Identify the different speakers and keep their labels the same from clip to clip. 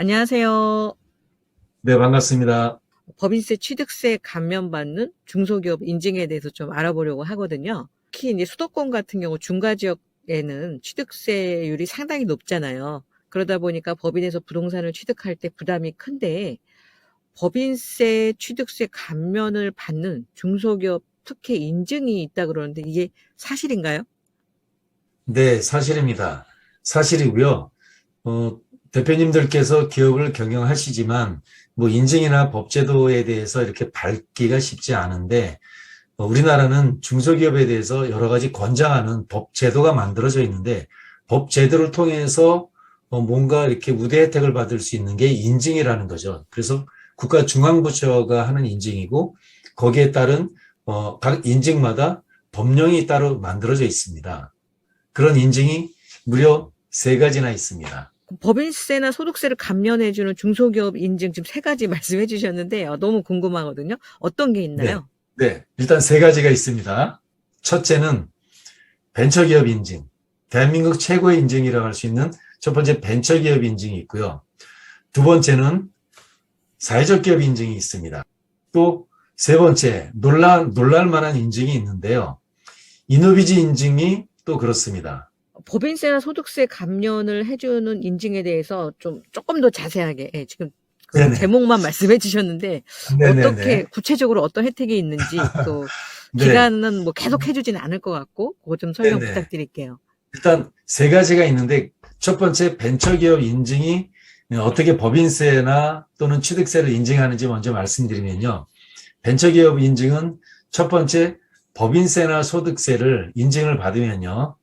Speaker 1: 안녕하세요.
Speaker 2: 네, 반갑습니다.
Speaker 1: 법인세 취득세 감면받는 중소기업 인증에 대해서 좀 알아보려고 하거든요. 특히 이제 수도권 같은 경우 중과 지역에는 취득세율이 상당히 높잖아요. 그러다 보니까 법인에서 부동산을 취득할 때 부담이 큰데 법인세 취득세 감면을 받는 중소기업 특혜 인증이 있다 그러는데 이게 사실인가요?
Speaker 2: 네, 사실입니다. 사실이고요. 대표님들께서 기업을 경영하시지만 뭐 인증이나 법제도에 대해서 이렇게 밝기가 쉽지 않은데 우리나라는 중소기업에 대해서 여러 가지 권장하는 법제도가 만들어져 있는데 법제도를 통해서 뭔가 이렇게 우대 혜택을 받을 수 있는 게 인증이라는 거죠. 그래서 국가 중앙부처가 하는 인증이고 거기에 따른 각 인증마다 법령이 따로 만들어져 있습니다. 그런 인증이 무려 3가지나 있습니다.
Speaker 1: 법인세나 소득세를 감면해주는 중소기업 인증 지금 3가지 말씀해 주셨는데 너무 궁금하거든요. 어떤 게
Speaker 2: 네.
Speaker 1: 있나요?
Speaker 2: 네. 일단 3가지가 있습니다. 첫째는 벤처기업 인증. 대한민국 최고의 인증이라고 할 수 있는 첫 번째 벤처기업 인증이 있고요. 두 번째는 사회적 기업 인증이 있습니다. 또 세 번째, 놀랄만한 인증이 있는데요. 이노비지 인증이 또 그렇습니다.
Speaker 1: 법인세나 소득세 감면을 해주는 인증에 대해서 조금 더 자세하게, 예, 지금 그
Speaker 2: 네네.
Speaker 1: 제목만 말씀해 주셨는데, 어떻게,
Speaker 2: 네네네.
Speaker 1: 구체적으로 어떤 혜택이 있는지, 또,
Speaker 2: 네.
Speaker 1: 기간은 뭐 계속 해주진 않을 것 같고, 그거 좀 설명
Speaker 2: 네네.
Speaker 1: 부탁드릴게요.
Speaker 2: 일단 3가지가 있는데 첫 번째 벤처기업 인증이 어떻게 법인세나 또는 취득세를 인증하는지 먼저 말씀드리면요. 벤처기업 인증은 첫 번째 법인세나 소득세를 인증을 받으면요.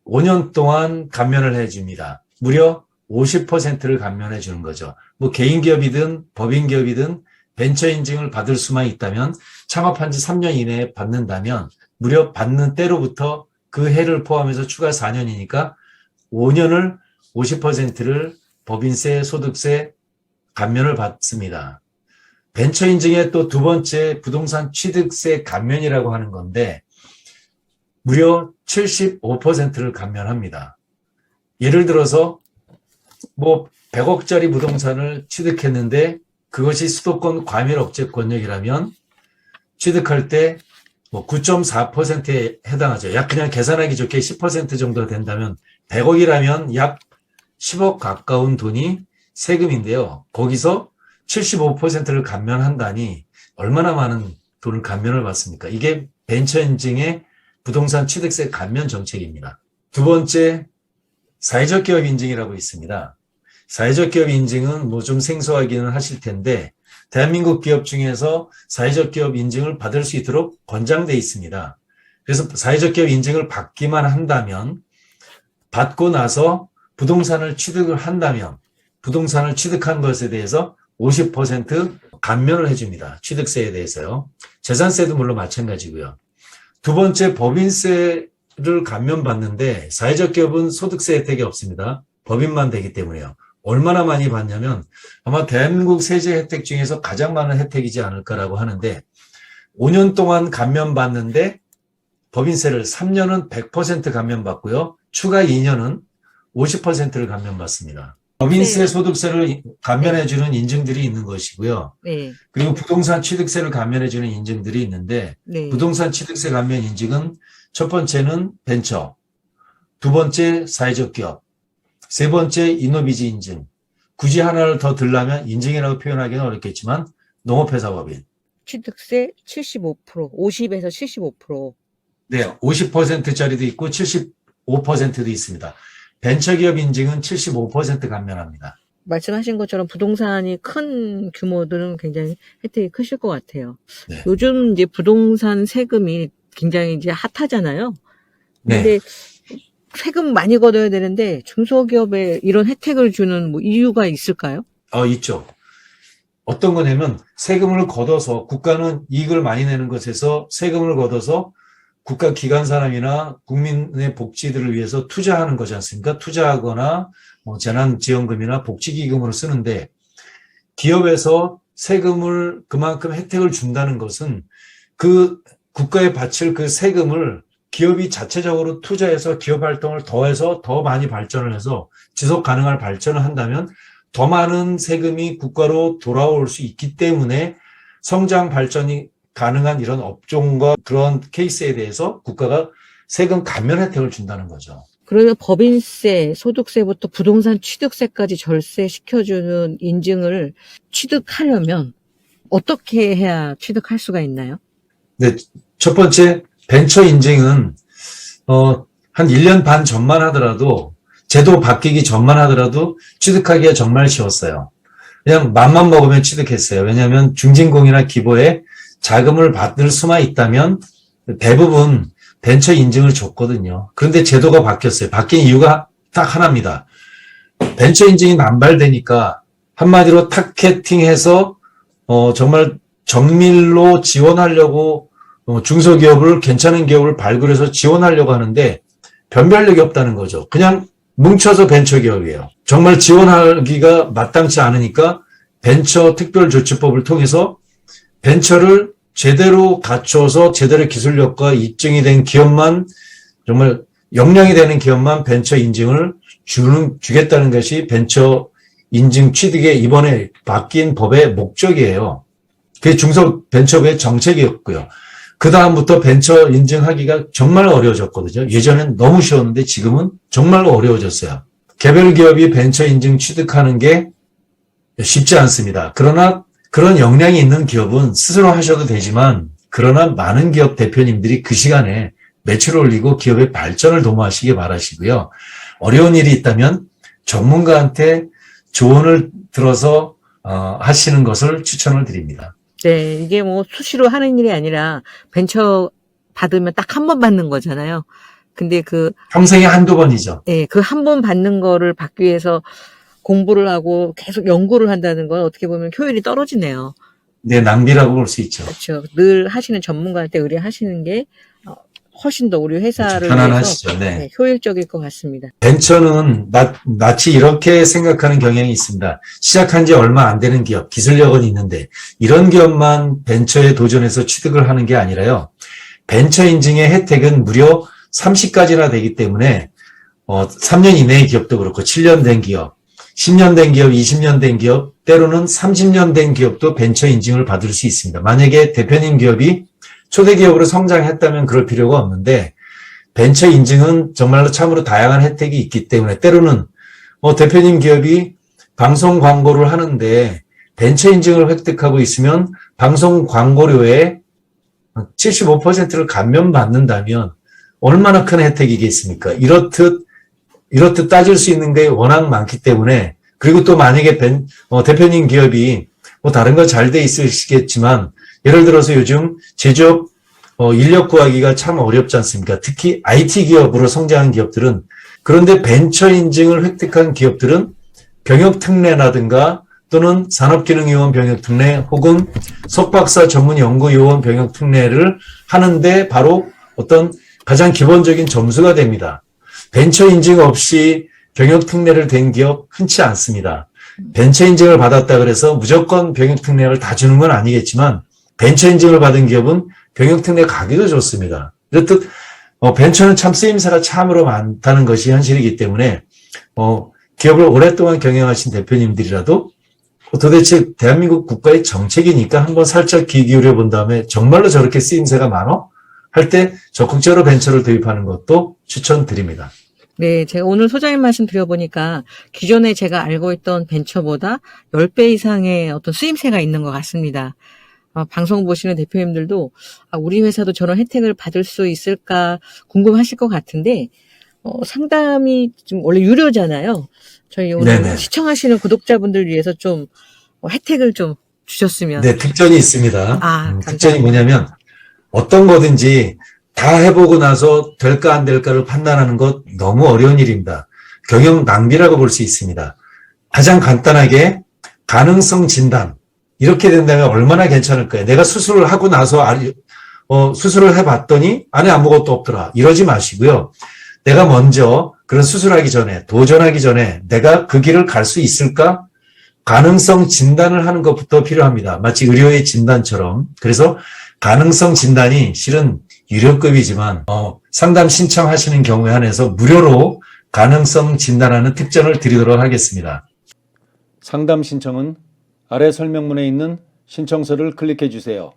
Speaker 2: 5년 동안 감면을 해줍니다. 무려 50%를 감면해 주는 거죠. 뭐 개인기업이든 법인기업이든 벤처 인증을 받을 수만 있다면 창업한 지 3년 이내에 받는다면 무려 받는 때로부터 그 해를 포함해서 추가 4년이니까 5년을 50%를 법인세, 소득세 감면을 받습니다. 벤처 인증의 또 두 번째 부동산 취득세 감면이라고 하는 건데 무려 75%를 감면합니다. 예를 들어서 뭐 100억짜리 부동산을 취득했는데 그것이 수도권 과밀억제 권역이라면 취득할 때 뭐 9.4%에 해당하죠. 약 그냥 계산하기 좋게 10% 정도 된다면 100억이라면 약 10억 가까운 돈이 세금인데요. 거기서 75%를 감면한다니 얼마나 많은 돈을 감면을 받습니까? 이게 벤처 인증의 부동산 취득세 감면 정책입니다. 두 번째, 사회적 기업 인증이라고 있습니다. 사회적 기업 인증은 뭐 좀 생소하기는 하실 텐데 대한민국 기업 중에서 사회적 기업 인증을 받을 수 있도록 권장돼 있습니다. 그래서 사회적 기업 인증을 받기만 한다면 받고 나서 부동산을 취득을 한다면 부동산을 취득한 것에 대해서 50% 감면을 해줍니다. 취득세에 대해서요. 재산세도 물론 마찬가지고요. 두 번째 법인세를 감면받는데 사회적 기업은 소득세 혜택이 없습니다. 법인만 되기 때문에요. 얼마나 많이 받냐면 아마 대한민국 세제 혜택 중에서 가장 많은 혜택이지 않을까라고 하는데 5년 동안 감면받는데 법인세를 3년은 100% 감면받고요. 추가 2년은 50%를 감면받습니다. 법인세,
Speaker 1: 세,
Speaker 2: 소득세를
Speaker 1: 네,
Speaker 2: 감면해주는 인증들이 있는 것이고요.
Speaker 1: 네,
Speaker 2: 그리고 부동산 취득세를 감면해주는 인증들이 있는데
Speaker 1: 네.
Speaker 2: 부동산 취득세 감면 인증은 첫 번째는 벤처, 두 번째 사회적 기업, 세 번째 이노비지 인증. 굳이 하나를 더 들라면 인증이라고 표현하기는 어렵겠지만 농업회사법인.
Speaker 1: 취득세 75%, 50에서 75%.
Speaker 2: 네, 50%짜리도 있고 75%도 있습니다. 벤처기업 인증은 75% 감면합니다.
Speaker 1: 말씀하신 것처럼 부동산이 큰 규모들은 굉장히 혜택이 크실 것 같아요.
Speaker 2: 네.
Speaker 1: 요즘 이제 부동산 세금이 굉장히 이제 핫하잖아요.
Speaker 2: 네.
Speaker 1: 근데 세금 많이 걷어야 되는데 중소기업에 이런 혜택을 주는 뭐 이유가 있을까요?
Speaker 2: 있죠. 어떤 거냐면 세금을 걷어서 국가는 이익을 많이 내는 것에서 세금을 걷어서 국가 기관 사람이나 국민의 복지들을 위해서 투자하는 거지 않습니까? 투자하거나 뭐 재난지원금이나 복지기금으로 쓰는데 기업에서 세금을 그만큼 혜택을 준다는 것은 그 국가에 바칠 그 세금을 기업이 자체적으로 투자해서 기업 활동을 더해서 더 많이 발전을 해서 지속 가능한 발전을 한다면 더 많은 세금이 국가로 돌아올 수 있기 때문에 성장 발전이 가능한 이런 업종과 그런 케이스에 대해서 국가가 세금 감면 혜택을 준다는 거죠.
Speaker 1: 그러면 법인세, 소득세부터 부동산 취득세까지 절세시켜주는 인증을 취득하려면 어떻게 해야 취득할 수가 있나요?
Speaker 2: 네, 첫 번째 벤처 인증은 한 1년 반 전만 하더라도 제도 바뀌기 전만 하더라도 취득하기가 정말 쉬웠어요. 그냥 맘만 먹으면 취득했어요. 왜냐하면 중진공이나 기부에 자금을 받을 수만 있다면 대부분 벤처 인증을 줬거든요. 그런데 제도가 바뀌었어요. 바뀐 이유가 딱 하나입니다. 벤처 인증이 남발되니까 한마디로 타겟팅해서 정말 정밀로 지원하려고 중소기업을 괜찮은 기업을 발굴해서 지원하려고 하는데 변별력이 없다는 거죠. 그냥 뭉쳐서 벤처기업이에요. 정말 지원하기가 마땅치 않으니까 벤처 특별조치법을 통해서 벤처를 제대로 갖춰서 제대로 기술력과 입증이 된 기업만 정말 역량이 되는 기업만 벤처 인증을 주겠다는 것이 벤처 인증 취득의 이번에 바뀐 법의 목적이에요. 그게 중소벤처부의 정책이었고요. 그 다음부터 벤처 인증하기가 정말 어려워졌거든요. 예전엔 너무 쉬웠는데 지금은 정말로 어려워졌어요. 개별 기업이 벤처 인증 취득하는 게 쉽지 않습니다. 그러나 그런 역량이 있는 기업은 스스로 하셔도 되지만 그러나 많은 기업 대표님들이 그 시간에 매출을 올리고 기업의 발전을 도모하시기 바라시고요. 어려운 일이 있다면 전문가한테 조언을 들어서 하시는 것을 추천을 드립니다.
Speaker 1: 네, 이게 뭐 수시로 하는 일이 아니라 벤처 받으면 딱 한 번 받는 거잖아요. 근데
Speaker 2: 평생에 한두 번이죠.
Speaker 1: 네, 그 한 번 받는 거를 받기 위해서 공부를 하고 계속 연구를 한다는 건 어떻게 보면 효율이 떨어지네요.
Speaker 2: 네, 낭비라고 볼 수 있죠.
Speaker 1: 그렇죠. 늘 하시는 전문가한테 의뢰하시는 게 훨씬 더 우리 회사를
Speaker 2: 편안하시죠.
Speaker 1: 위해서
Speaker 2: 네.
Speaker 1: 효율적일 것 같습니다.
Speaker 2: 벤처는 마치 이렇게 생각하는 경향이 있습니다. 시작한 지 얼마 안 되는 기업, 기술력은 있는데 이런 기업만 벤처에 도전해서 취득을 하는 게 아니라요. 벤처 인증의 혜택은 무려 30가지나 되기 때문에 3년 이내의 기업도 그렇고 7년 된 기업, 10년 된 기업, 20년 된 기업, 때로는 30년 된 기업도 벤처 인증을 받을 수 있습니다. 만약에 대표님 기업이 초대 기업으로 성장했다면 그럴 필요가 없는데 벤처 인증은 정말로 참으로 다양한 혜택이 있기 때문에 때로는 대표님 기업이 방송 광고를 하는데 벤처 인증을 획득하고 있으면 방송 광고료의 75%를 감면받는다면 얼마나 큰 혜택이겠습니까? 이렇듯 따질 수 있는 게 워낙 많기 때문에 그리고 또 만약에 대표님 기업이 다른 거 잘 돼 있으시겠지만 예를 들어서 요즘 제조업 인력 구하기가 참 어렵지 않습니까? 특히 IT 기업으로 성장한 기업들은 그런데 벤처 인증을 획득한 기업들은 병역특례라든가 또는 산업기능요원 병역특례 혹은 석박사 전문연구요원 병역특례를 하는데 바로 어떤 가장 기본적인 점수가 됩니다. 벤처 인증 없이 병역특례를 댄 기업 흔치 않습니다. 벤처 인증을 받았다 그래서 무조건 병역특례를 다 주는 건 아니겠지만 벤처 인증을 받은 기업은 병역특례 가기도 좋습니다. 이렇듯 벤처는 참 쓰임새가 참으로 많다는 것이 현실이기 때문에 기업을 오랫동안 경영하신 대표님들이라도 도대체 대한민국 국가의 정책이니까 한번 살짝 귀 기울여 본 다음에 정말로 저렇게 쓰임새가 많어? 할 때 적극적으로 벤처를 도입하는 것도 추천드립니다.
Speaker 1: 네, 제가 오늘 소장님 말씀 드려보니까 기존에 제가 알고 있던 벤처보다 10배 이상의 어떤 쓰임새가 있는 것 같습니다. 방송 보시는 대표님들도 우리 회사도 저런 혜택을 받을 수 있을까 궁금하실 것 같은데 상담이 좀 원래 유료잖아요. 저희 오늘
Speaker 2: 네네.
Speaker 1: 시청하시는 구독자분들 위해서 좀 혜택을 좀 주셨으면.
Speaker 2: 네, 특전이 있습니다.
Speaker 1: 감사합니다.
Speaker 2: 특전이 뭐냐면 어떤 거든지 다 해보고 나서 될까 안 될까를 판단하는 것 너무 어려운 일입니다. 경영 낭비라고 볼 수 있습니다. 가장 간단하게 가능성 진단. 이렇게 된다면 얼마나 괜찮을까요? 내가 수술을 하고 나서 수술을 해봤더니 안에 아무것도 없더라. 이러지 마시고요. 내가 먼저 그런 수술하기 전에 도전하기 전에 내가 그 길을 갈 수 있을까? 가능성 진단을 하는 것부터 필요합니다. 마치 의료의 진단처럼. 그래서 가능성 진단이 실은 유료급이지만 상담 신청하시는 경우에 한해서 무료로 가능성 진단하는 특전을 드리도록 하겠습니다.
Speaker 3: 상담 신청은 아래 설명문에 있는 신청서를 클릭해 주세요.